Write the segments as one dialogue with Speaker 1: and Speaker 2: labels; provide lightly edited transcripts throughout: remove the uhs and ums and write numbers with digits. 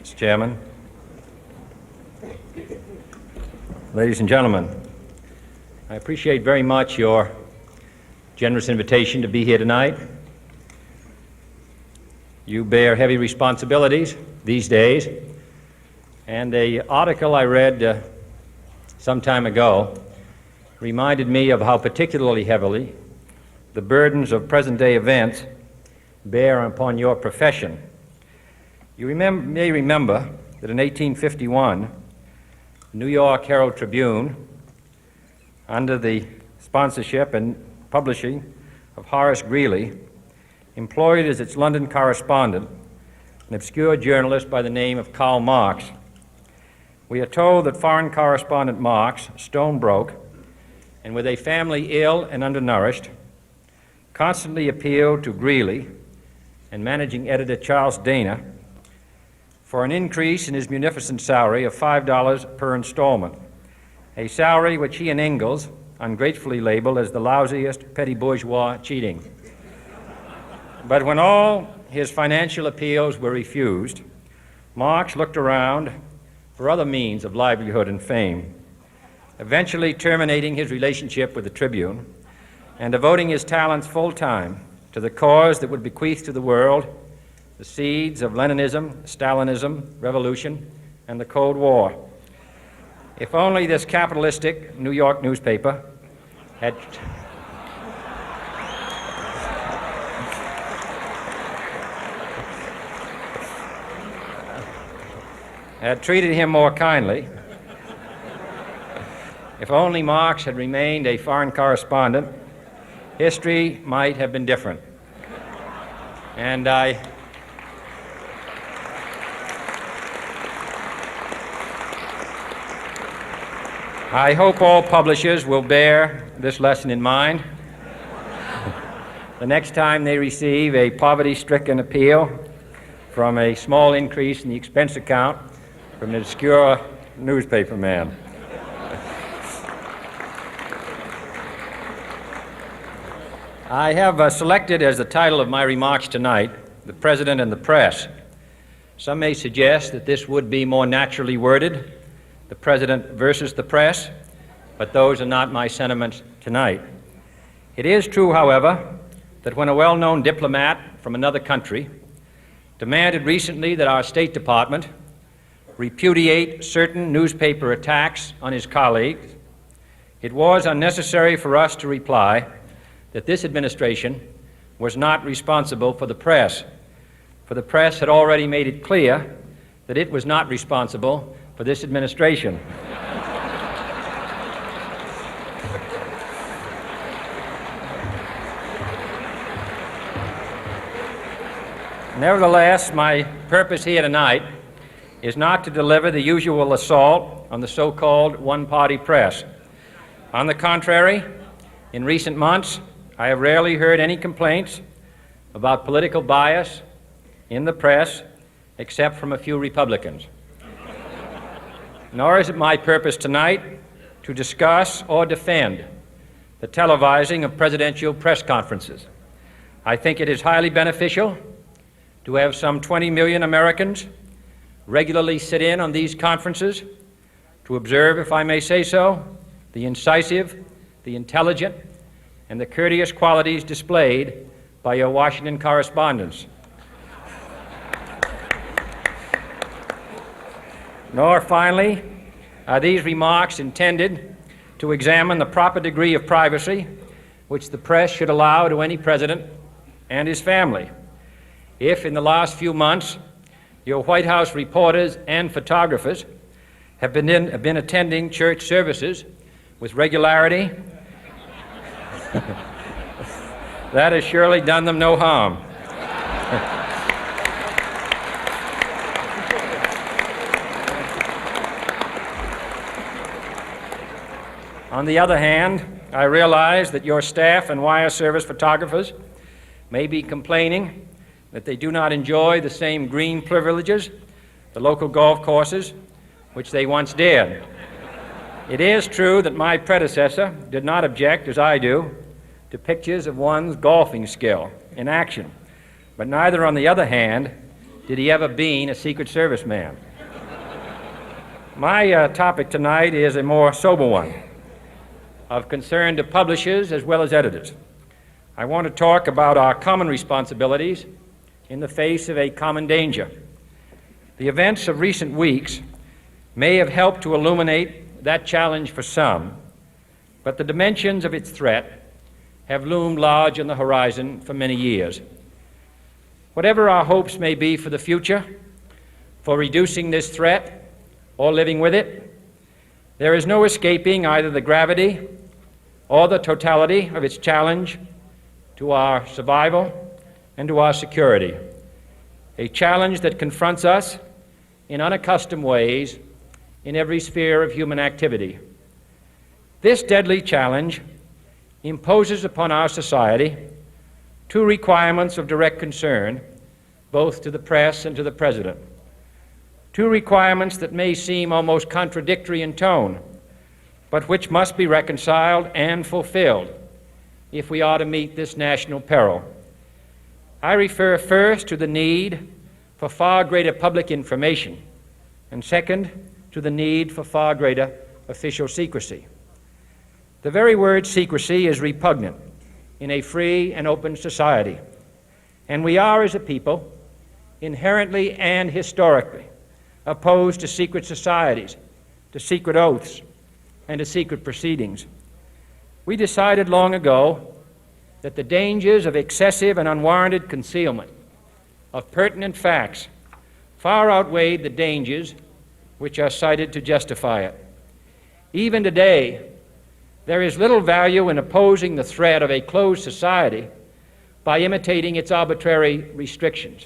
Speaker 1: Mr. Chairman, ladies and gentlemen, I appreciate very much your generous invitation to be here tonight. You bear heavy responsibilities these days, and an article I read some time ago reminded me of how particularly heavily the burdens of present-day events bear upon your profession. You may remember that in 1851, the New York Herald Tribune, under the sponsorship and publishing of Horace Greeley, employed as its London correspondent an obscure journalist by the name of Karl Marx. We are told that foreign correspondent Marx, stone broke, and with a family ill and undernourished, constantly appealed to Greeley and managing editor Charles Dana for an increase in his munificent salary of $5 per installment, a salary which he and Ingalls ungratefully labeled as the lousiest petty bourgeois cheating. But when all his financial appeals were refused, Marx looked around for other means of livelihood and fame, eventually terminating his relationship with the Tribune and devoting his talents full-time to the cause that would bequeath to the world the seeds of Leninism, Stalinism, revolution, and the Cold War. If only this capitalistic New York newspaper had treated him more kindly, if only Marx had remained a foreign correspondent, history might have been different. And I hope all publishers will bear this lesson in mind the next time they receive a poverty-stricken appeal from a small increase in the expense account from an obscure newspaper man. I have selected as the title of my remarks tonight, "The President and the Press." Some may suggest that this would be more naturally worded, "The President versus the Press," but those are not my sentiments tonight. It is true, however, that when a well-known diplomat from another country demanded recently that our State Department repudiate certain newspaper attacks on his colleagues, it was unnecessary for us to reply that this administration was not responsible for the press, for the press had already made it clear that it was not responsible for this administration. Nevertheless, my purpose here tonight is not to deliver the usual assault on the so-called one-party press. On the contrary, in recent months, I have rarely heard any complaints about political bias in the press, except from a few Republicans. Nor is it my purpose tonight to discuss or defend the televising of presidential press conferences. I think it is highly beneficial to have some 20 million Americans regularly sit in on these conferences to observe, if I may say so, the incisive, the intelligent, and the courteous qualities displayed by your Washington correspondents. Nor, finally, are these remarks intended to examine the proper degree of privacy which the press should allow to any president and his family. If, in the last few months, your White House reporters and photographers have been attending church services with regularity, that has surely done them no harm. On the other hand, I realize that your staff and wire service photographers may be complaining that they do not enjoy the same green privileges, the local golf courses, which they once did. It is true that my predecessor did not object, as I do, to pictures of one's golfing skill in action, but neither, on the other hand, Did he ever been a Secret Service man? My topic tonight is a more sober one, of concern to publishers as well as editors. I want to talk about our common responsibilities in the face of a common danger. The events of recent weeks may have helped to illuminate that challenge for some, but the dimensions of its threat have loomed large on the horizon for many years. Whatever our hopes may be for the future, for reducing this threat or living with it, there is no escaping either the gravity or the totality of its challenge to our survival and to our security, a challenge that confronts us in unaccustomed ways in every sphere of human activity. This deadly challenge imposes upon our society two requirements of direct concern, both to the press and to the President. Two requirements that may seem almost contradictory in tone, but which must be reconciled and fulfilled if we are to meet this national peril. I refer first to the need for far greater public information, and second, to the need for far greater official secrecy. The very word secrecy is repugnant in a free and open society, and we are, as a people, inherently and historically opposed to secret societies, to secret oaths, and to secret proceedings. We decided long ago that the dangers of excessive and unwarranted concealment of pertinent facts far outweighed the dangers which are cited to justify it. Even today, there is little value in opposing the threat of a closed society by imitating its arbitrary restrictions.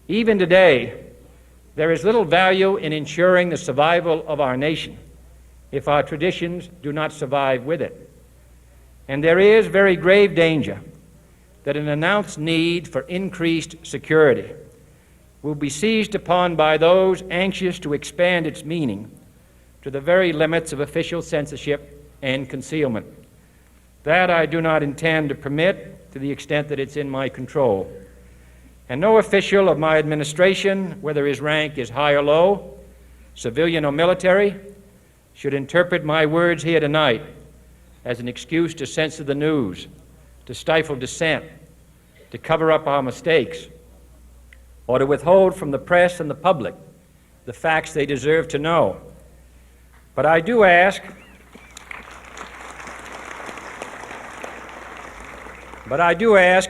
Speaker 1: Even today, there is little value in ensuring the survival of our nation if our traditions do not survive with it. And there is very grave danger that an announced need for increased security will be seized upon by those anxious to expand its meaning to the very limits of official censorship and concealment. That I do not intend to permit to the extent that it's in my control. And no official of my administration, whether his rank is high or low, civilian or military, should interpret my words here tonight as an excuse to censor the news, to stifle dissent, to cover up our mistakes, or to withhold from the press and the public the facts they deserve to know. But I do ask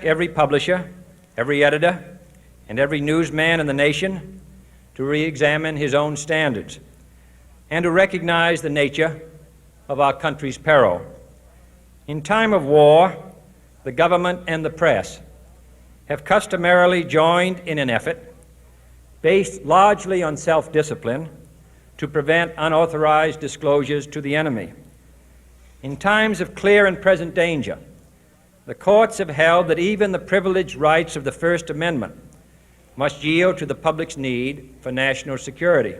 Speaker 1: every publisher, every editor, and every newsman in the nation to re-examine his own standards and to recognize the nature of our country's peril. In time of war, the government and the press have customarily joined in an effort based largely on self-discipline to prevent unauthorized disclosures to the enemy. In times of clear and present danger, the courts have held that even the privileged rights of the First Amendment must yield to the public's need for national security.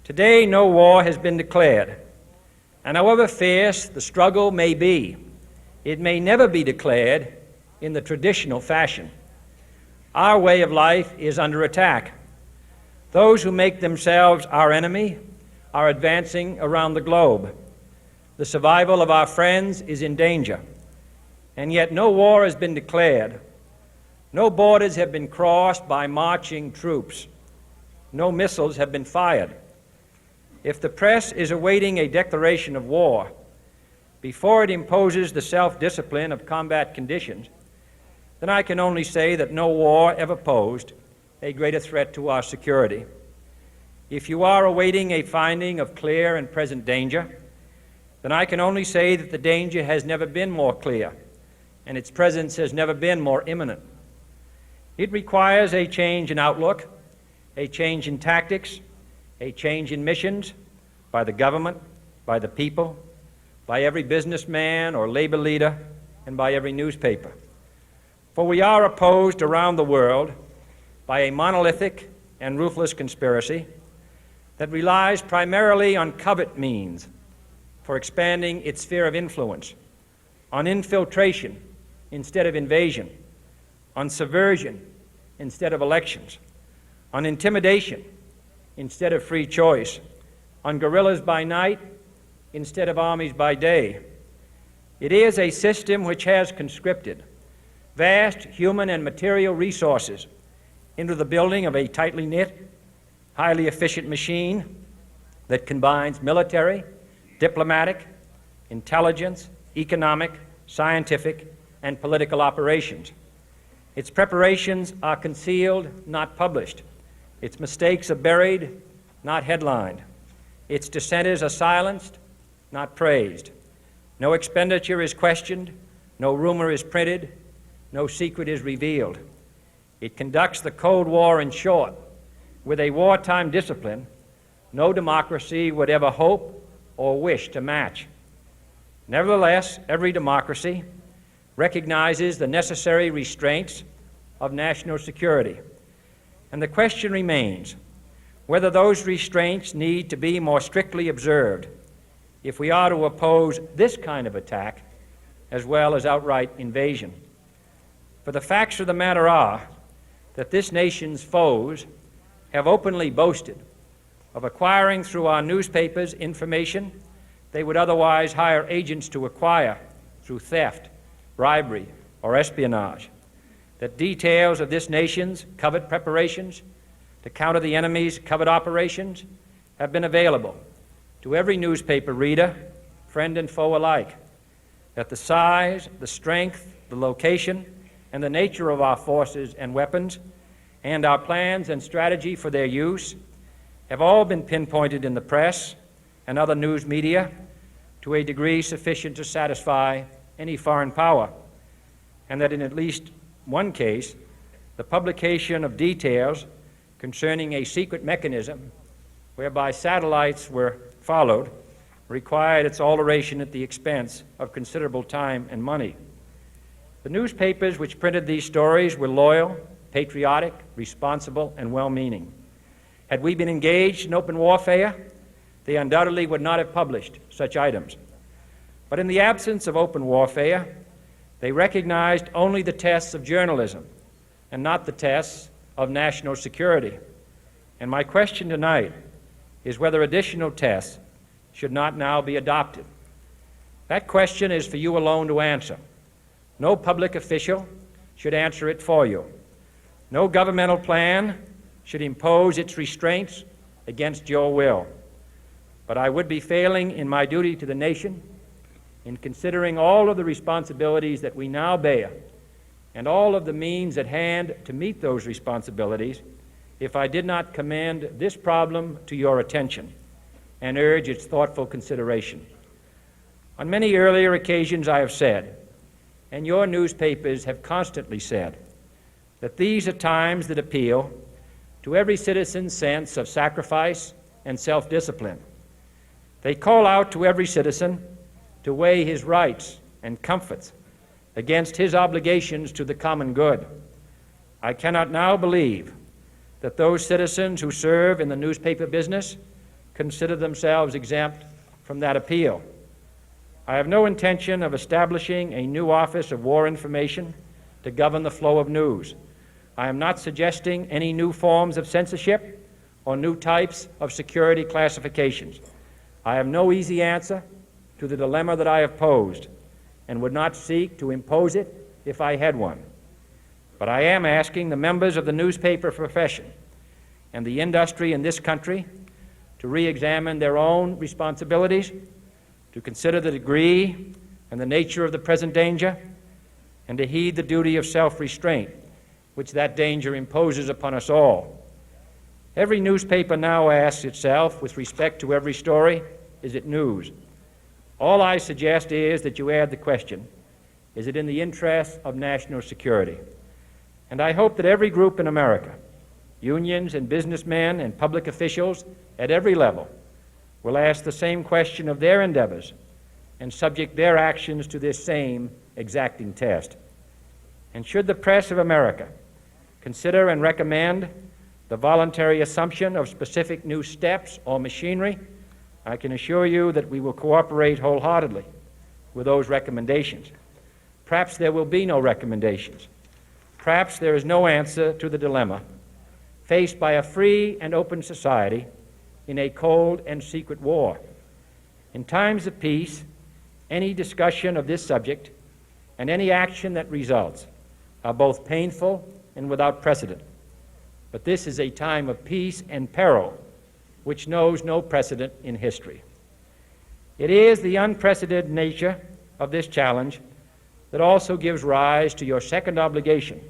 Speaker 1: Today, no war has been declared, and however fierce the struggle may be, it may never be declared in the traditional fashion. Our way of life is under attack. Those who make themselves our enemy are advancing around the globe. The survival of our friends is in danger. And yet no war has been declared. No borders have been crossed by marching troops. No missiles have been fired. If the press is awaiting a declaration of war before it imposes the self-discipline of combat conditions, then I can only say that no war ever posed a greater threat to our security. If you are awaiting a finding of clear and present danger, then I can only say that the danger has never been more clear, and its presence has never been more imminent. It requires a change in outlook, a change in tactics, a change in missions by the government, by the people, by every businessman or labor leader, and by every newspaper. For we are opposed around the world by a monolithic and ruthless conspiracy that relies primarily on covert means for expanding its sphere of influence, on infiltration instead of invasion, on subversion instead of elections, on intimidation instead of free choice, on guerrillas by night instead of armies by day. It is a system which has conscripted vast human and material resources into the building of a tightly knit, highly efficient machine that combines military, diplomatic, intelligence, economic, scientific, and political operations. Its preparations are concealed, not published. Its mistakes are buried, not headlined. Its dissenters are silenced, not praised. No expenditure is questioned, no rumor is printed, no secret is revealed. It conducts the Cold War, in short, with a wartime discipline no democracy would ever hope or wish to match. Nevertheless, every democracy recognizes the necessary restraints of national security, and the question remains whether those restraints need to be more strictly observed if we are to oppose this kind of attack as well as outright invasion. For the facts of the matter are that this nation's foes have openly boasted of acquiring through our newspapers information they would otherwise hire agents to acquire through theft, bribery, or espionage, that details of this nation's covert preparations to counter the enemy's covert operations have been available to every newspaper reader, friend and foe alike, that the size, the strength, the location, and the nature of our forces and weapons, and our plans and strategy for their use have all been pinpointed in the press and other news media to a degree sufficient to satisfy any foreign power, and that in at least one case, the publication of details concerning a secret mechanism whereby satellites were followed required its alteration at the expense of considerable time and money. The newspapers which printed these stories were loyal, patriotic, responsible, and well-meaning. Had we been engaged in open warfare, they undoubtedly would not have published such items. But in the absence of open warfare, they recognized only the tests of journalism and not the tests of national security. And my question tonight is whether additional tests should not now be adopted. That question is for you alone to answer. No public official should answer it for you. No governmental plan should impose its restraints against your will. But I would be failing in my duty to the nation in considering all of the responsibilities that we now bear and all of the means at hand to meet those responsibilities if I did not commend this problem to your attention and urge its thoughtful consideration. On many earlier occasions I have said, and your newspapers have constantly said, that these are times that appeal to every citizen's sense of sacrifice and self-discipline. They call out to every citizen to weigh his rights and comforts against his obligations to the common good. I cannot now believe that those citizens who serve in the newspaper business consider themselves exempt from that appeal. I have no intention of establishing a new Office of War Information to govern the flow of news. I am not suggesting any new forms of censorship or new types of security classifications. I have no easy answer to the dilemma that I have posed and would not seek to impose it if I had one. But I am asking the members of the newspaper profession and the industry in this country to re-examine their own responsibilities, to consider the degree and the nature of the present danger, and to heed the duty of self-restraint which that danger imposes upon us all. Every newspaper now asks itself, with respect to every story, is it news? All I suggest is that you add the question, is it in the interest of national security? And I hope that every group in America, unions and businessmen and public officials at every level, will ask the same question of their endeavors and subject their actions to this same exacting test. And should the press of America consider and recommend the voluntary assumption of specific new steps or machinery, I can assure you that we will cooperate wholeheartedly with those recommendations. Perhaps there will be no recommendations. Perhaps there is no answer to the dilemma. faced by a free and open society in a cold and secret war. In times of peace, any discussion of this subject and any action that results are both painful and without precedent. But this is a time of peace and peril which knows no precedent in history. It is the unprecedented nature of this challenge that also gives rise to your second obligation,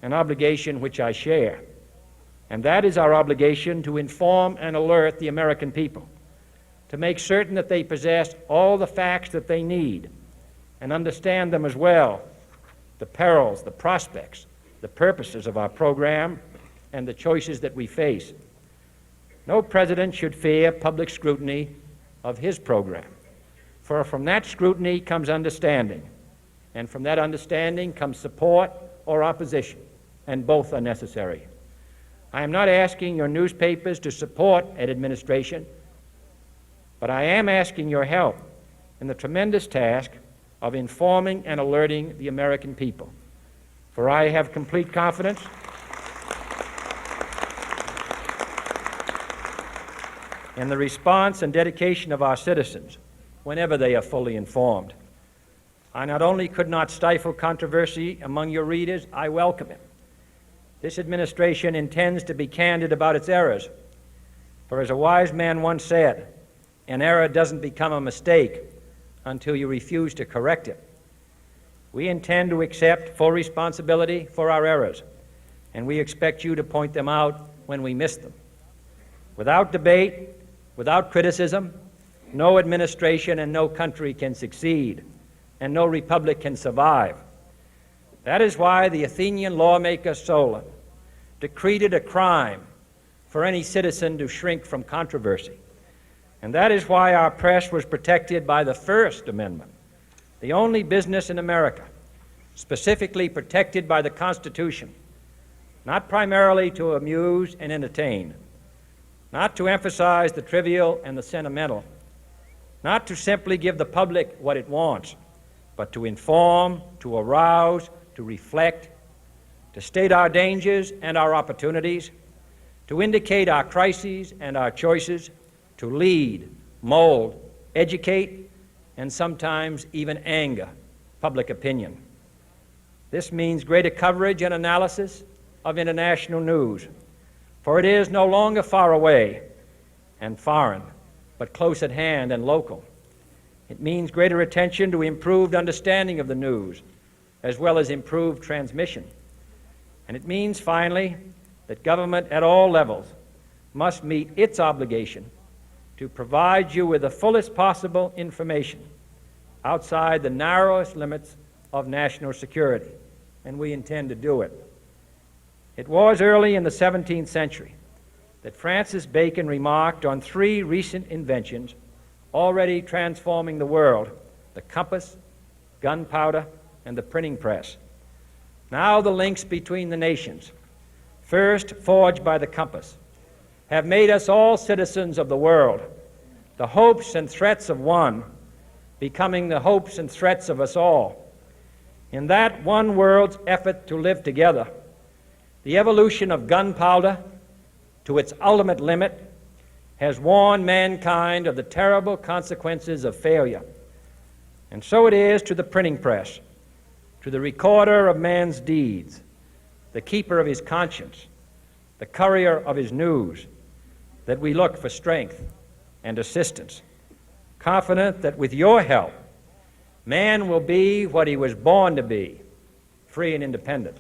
Speaker 1: an obligation which I share, and that is our obligation to inform and alert the American people, to make certain that they possess all the facts that they need and understand them as well, the perils, the prospects, the purposes of our program, and the choices that we face. No president should fear public scrutiny of his program, for from that scrutiny comes understanding, and from that understanding comes support or opposition, and both are necessary. I am not asking your newspapers to support an administration, but I am asking your help in the tremendous task of informing and alerting the American people. For I have complete confidence in the response and dedication of our citizens whenever they are fully informed. I not only could not stifle controversy among your readers, I welcome it. This administration intends to be candid about its errors, for as a wise man once said, an error doesn't become a mistake until you refuse to correct it. We intend to accept full responsibility for our errors, and we expect you to point them out when we miss them. Without debate, without criticism, no administration and no country can succeed, and no republic can survive. That is why the Athenian lawmaker Solon decreed it a crime for any citizen to shrink from controversy. And that is why our press was protected by the First Amendment, the only business in America specifically protected by the Constitution, not primarily to amuse and entertain, not to emphasize the trivial and the sentimental, not to simply give the public what it wants, but to inform, to arouse, to reflect, to state our dangers and our opportunities, to indicate our crises and our choices, to lead, mold, educate, and sometimes even anger public opinion. This means greater coverage and analysis of international news, for it is no longer far away and foreign, but close at hand and local. It means greater attention to improved understanding of the news, as well as improved transmission. And it means, finally, that government at all levels must meet its obligation to provide you with the fullest possible information outside the narrowest limits of national security, and we intend to do it. It was early in the 17th century that Francis Bacon remarked on three recent inventions already transforming the world: the compass, gunpowder, and the printing press. Now the links between the nations, first forged by the compass, have made us all citizens of the world, the hopes and threats of one becoming the hopes and threats of us all. In that one world's effort to live together, the evolution of gunpowder to its ultimate limit has warned mankind of the terrible consequences of failure. And so it is to the printing press, to the recorder of man's deeds, the keeper of his conscience, the courier of his news, that we look for strength and assistance, confident that with your help, man will be what he was born to be, free and independent.